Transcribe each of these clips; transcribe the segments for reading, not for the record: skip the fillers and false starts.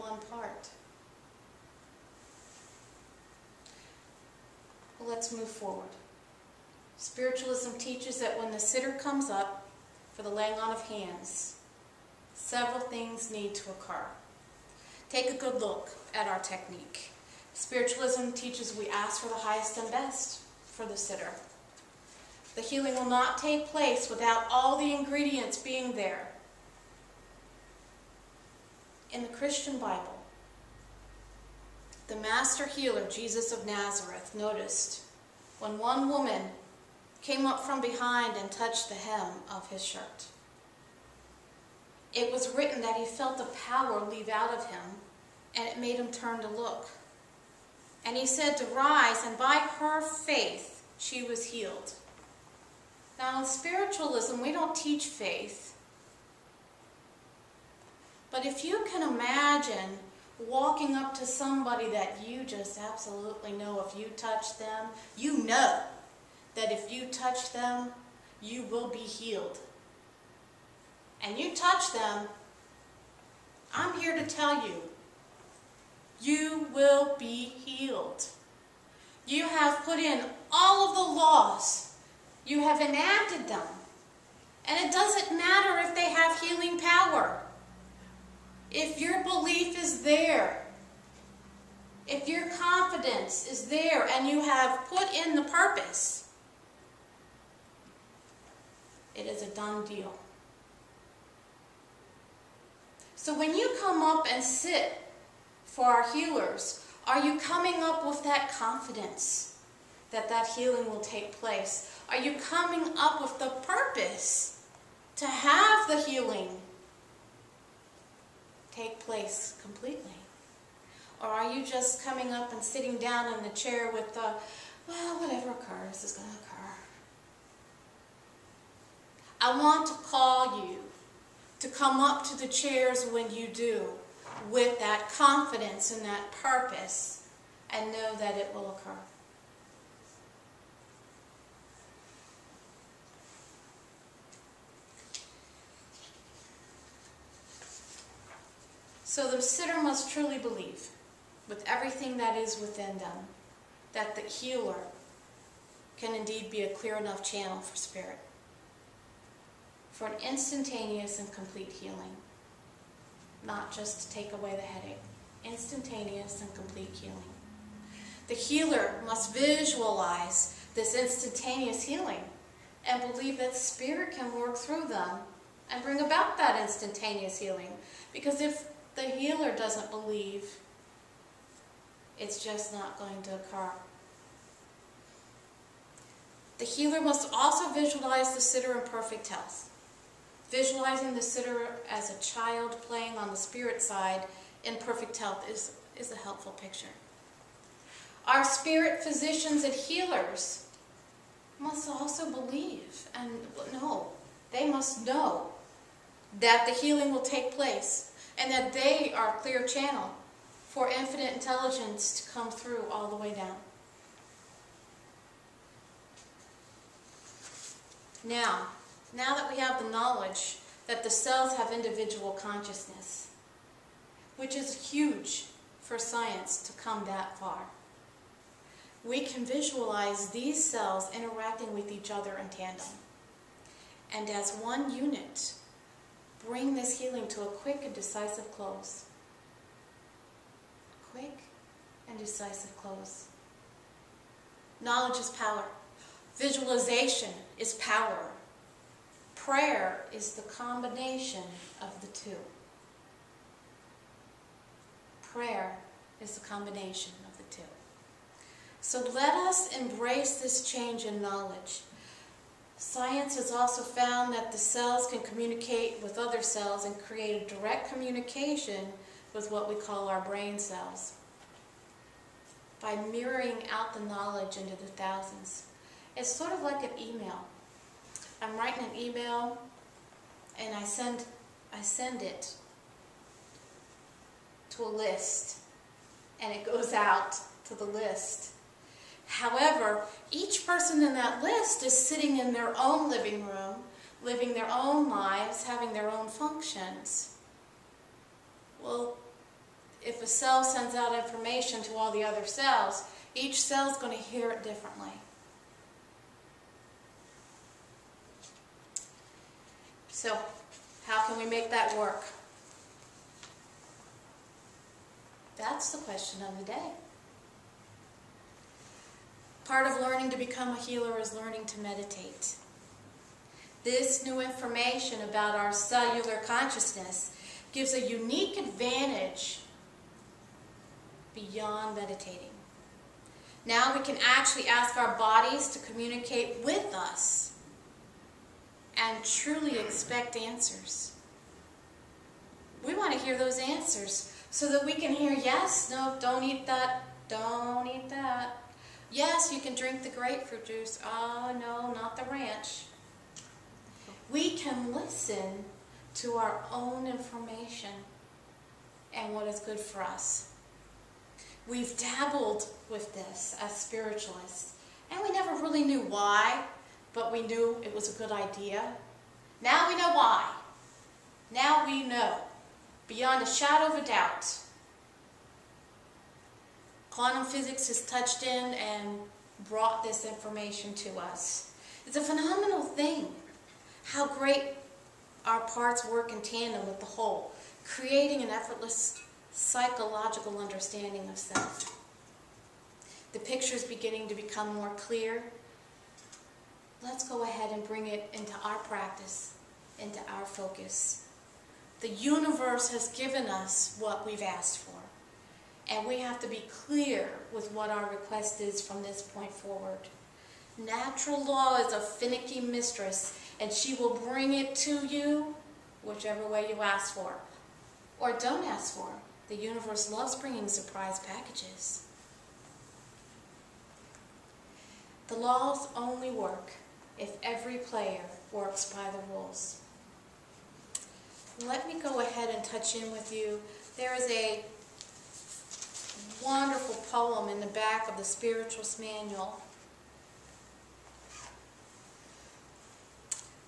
one part. Well, let's move forward. Spiritualism teaches that when the sitter comes up for the laying on of hands, several things need to occur. Take a good look at our technique. Spiritualism teaches we ask for the highest and best for the sitter. The healing will not take place without all the ingredients being there. In the Christian Bible, the master healer, Jesus of Nazareth, noticed when one woman came up from behind and touched the hem of his shirt. It was written that he felt a power leave out of him, and it made him turn to look. And he said to rise, and by her faith she was healed. Now in spiritualism, we don't teach faith. But if you can imagine walking up to somebody that you just absolutely know if you touch them, you know that if you touch them, you will be healed. And you touch them, I'm here to tell you, you will be healed. You have put in all of the laws. You have enacted them. And it doesn't matter if they have healing power. If your belief is there, if your confidence is there and you have put in the purpose, it is a done deal. So when you come up and sit for our healers, are you coming up with that confidence that that healing will take place? Are you coming up with the purpose to have the healing take place completely? Or are you just coming up and sitting down in the chair with the, well, whatever occurs is going to occur? I want to call you to come up to the chairs when you do with that confidence and that purpose and know that it will occur. So the sitter must truly believe with everything that is within them that the healer can indeed be a clear enough channel for spirit, for an instantaneous and complete healing, not just to take away the headache. Instantaneous and complete healing. The healer must visualize this instantaneous healing and believe that spirit can work through them and bring about that instantaneous healing. Because if the healer doesn't believe, it's just not going to occur. The healer must also visualize the sitter in perfect health. Visualizing the sitter as a child playing on the spirit side in perfect health is a helpful picture. Our spirit physicians and healers must also believe and know, they must know that the healing will take place and that they are a clear channel for infinite intelligence to come through all the way down. Now that we have the knowledge that the cells have individual consciousness, which is huge for science to come that far, we can visualize these cells interacting with each other in tandem. And as one unit, bring this healing to a quick and decisive close. Quick and decisive close. Knowledge is power. Visualization is power. Prayer is the combination of the two. Prayer is the combination of the two. So let us embrace this change in knowledge. Science has also found that the cells can communicate with other cells and create a direct communication with what we call our brain cells by mirroring out the knowledge into the thousands. It's sort of like an email. I'm writing an email and I send it to a list and it goes out to the list. However, each person in that list is sitting in their own living room, living their own lives, having their own functions. Well, a cell sends out information to all the other cells, each cell is going to hear it differently. So, how can we make that work? That's the question of the day. Part of learning to become a healer is learning to meditate. This new information about our cellular consciousness gives a unique advantage beyond meditating. Now we can actually ask our bodies to communicate with us and truly expect answers. We want to hear those answers so that we can hear, yes, no, don't eat that, don't eat that. Yes, you can drink the grapefruit juice. Oh, no, not the ranch. We can listen to our own information and what is good for us. We've dabbled with this as spiritualists, and we never really knew why, but we knew it was a good idea. Now we know why. Now we know, beyond a shadow of a doubt. Quantum physics has touched in and brought this information to us. It's a phenomenal thing how great our parts work in tandem with the whole, creating an effortless psychological understanding of self. The picture is beginning to become more clear. Let's go ahead and bring it into our practice, into our focus. The universe has given us what we've asked for. And we have to be clear with what our request is from this point forward. Natural law is a finicky mistress, and she will bring it to you whichever way you ask for. Or don't ask for. The universe loves bringing surprise packages. The laws only work if every player works by the rules. Let me go ahead and touch in with you. There is a wonderful poem in the back of the Spiritualist Manual.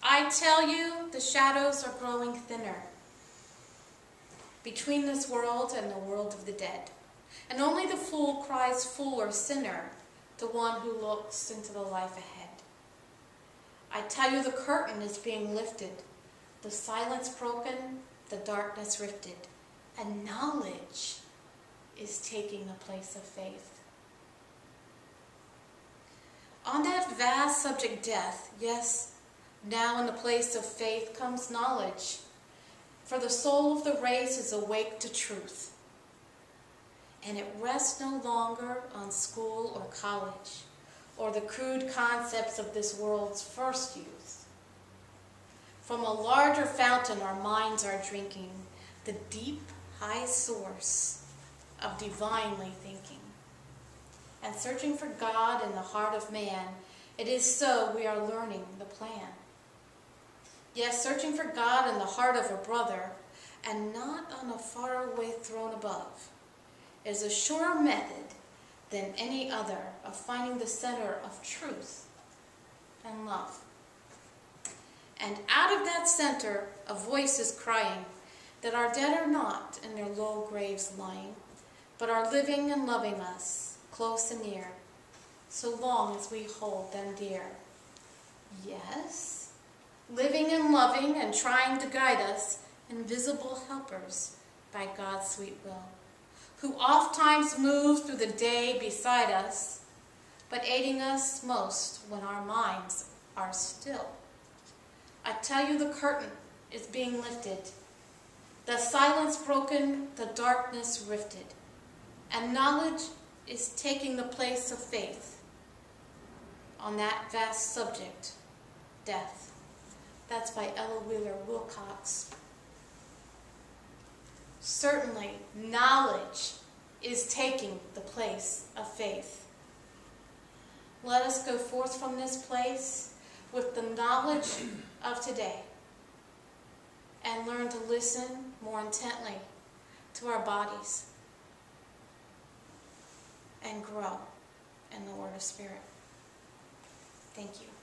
I tell you, the shadows are growing thinner between this world and the world of the dead. And only the fool cries fool or sinner to one who looks into the life ahead. I tell you, the curtain is being lifted, the silence broken, the darkness rifted, and knowledge is taking the place of faith. On that vast subject, death, yes, now in the place of faith comes knowledge, for the soul of the race is awake to truth, and it rests no longer on school or college, or the crude concepts of this world's first youth. From a larger fountain our minds are drinking, the deep, high source of divinely thinking. And searching for God in the heart of man, it is so we are learning the plan. Yes, searching for God in the heart of a brother, and not on a faraway throne above, is a surer method than any other of finding the center of truth and love. And out of that center, a voice is crying that our dead are not in their low graves lying, but are living and loving us, close and near, so long as we hold them dear. Yes, living and loving and trying to guide us, invisible helpers by God's sweet will, who oft times move through the day beside us, but aiding us most when our minds are still. I tell you, the curtain is being lifted, the silence broken, the darkness rifted, and knowledge is taking the place of faith on that vast subject, death. That's by Ella Wheeler Wilcox. Certainly, knowledge is taking the place of faith. Let us go forth from this place with the knowledge of today and learn to listen more intently to our bodies and grow in the Word of Spirit. Thank you.